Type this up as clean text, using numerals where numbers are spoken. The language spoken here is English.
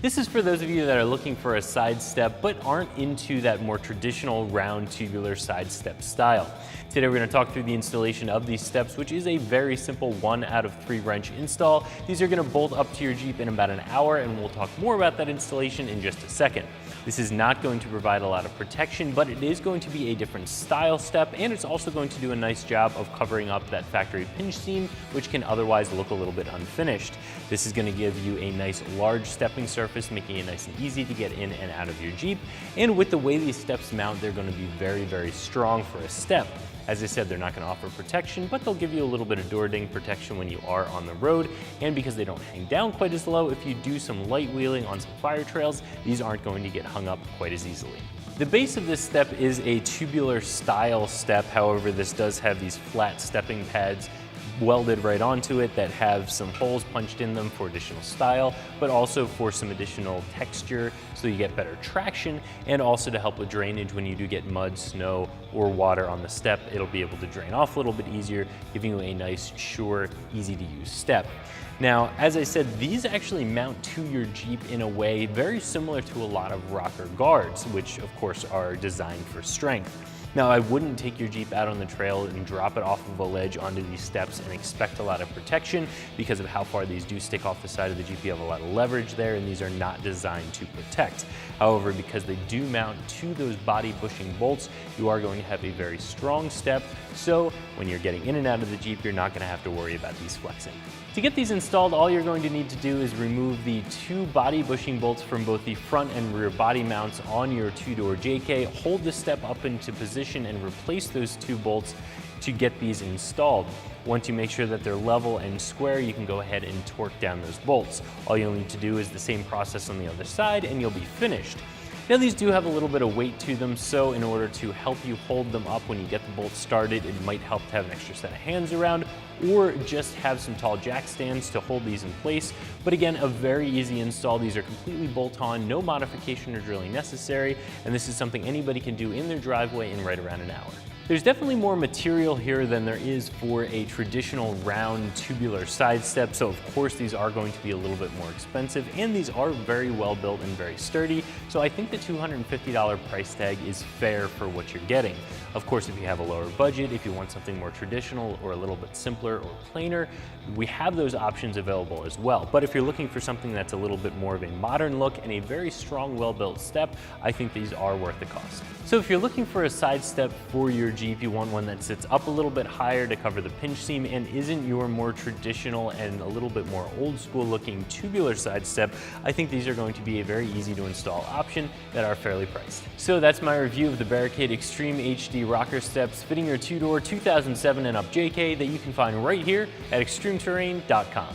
This is for those of you that are looking for a side step but aren't into that more traditional round tubular side step style. Today we're going to talk through the installation of these steps, which is a very simple 1 out of 3 wrench install. These are going to bolt up to your Jeep in about an hour, and we'll talk more about that installation in just a second. This is not going to provide a lot of protection, but it is going to be a different style step, and it's also going to do a nice job of covering up that factory pinch seam, which can otherwise look a little bit unfinished. This is going to give you a nice large stepping surface, making it nice and easy to get in and out of your Jeep. And with the way these steps mount, they're going to be very, very strong for a step. As I said, they're not going to offer protection, but they'll give you a little bit of door ding protection when you are on the road. And because they don't hang down quite as low, if you do some light wheeling on some fire trails, these aren't going to get hung up quite as easily. The base of this step is a tubular style step. However, this does have these flat stepping pads welded right onto it that have some holes punched in them for additional style, but also for some additional texture so you get better traction, and also to help with drainage when you do get mud, snow, or water on the step. It'll be able to drain off a little bit easier, giving you a nice, sure, easy to use step. Now, as I said, these actually mount to your Jeep in a way very similar to a lot of rocker guards, which of course are designed for strength. Now, I wouldn't take your Jeep out on the trail and drop it off of a ledge onto these steps and expect a lot of protection because of how far these do stick off the side of the Jeep. You have a lot of leverage there, and these are not designed to protect. However, because they do mount to those body bushing bolts, you are going to have a very strong step. So when you're getting in and out of the Jeep, you're not going to have to worry about these flexing. To get these installed, all you're going to need to do is remove the 2 body bushing bolts from both the front and rear body mounts on your 2-door JK, hold the step up into position, and replace those 2 bolts to get these installed. Once you make sure that they're level and square, you can go ahead and torque down those bolts. All you'll need to do is the same process on the other side, and you'll be finished. Now, these do have a little bit of weight to them, so in order to help you hold them up when you get the bolts started, it might help to have an extra set of hands around, or just have some tall jack stands to hold these in place. But again, a very easy install. These are completely bolt-on, no modification or drilling necessary, and this is something anybody can do in their driveway in right around an hour. There's definitely more material here than there is for a traditional round tubular side step, so of course these are going to be a little bit more expensive, and these are very well built and very sturdy, so I think the $250 price tag is fair for what you're getting. Of course, if you have a lower budget, if you want something more traditional or a little bit simpler or plainer, we have those options available as well. But if you're looking for something that's a little bit more of a modern look and a very strong, well-built step, I think these are worth the cost. So if you're looking for a side step for your Jeep, you want one that sits up a little bit higher to cover the pinch seam and isn't your more traditional and a little bit more old school looking tubular side step, I think these are going to be a very easy to install option that are fairly priced. So that's my review of the Barricade Extreme HD rocker steps fitting your 2-door 2007 and up JK that you can find right here at ExtremeTerrain.com.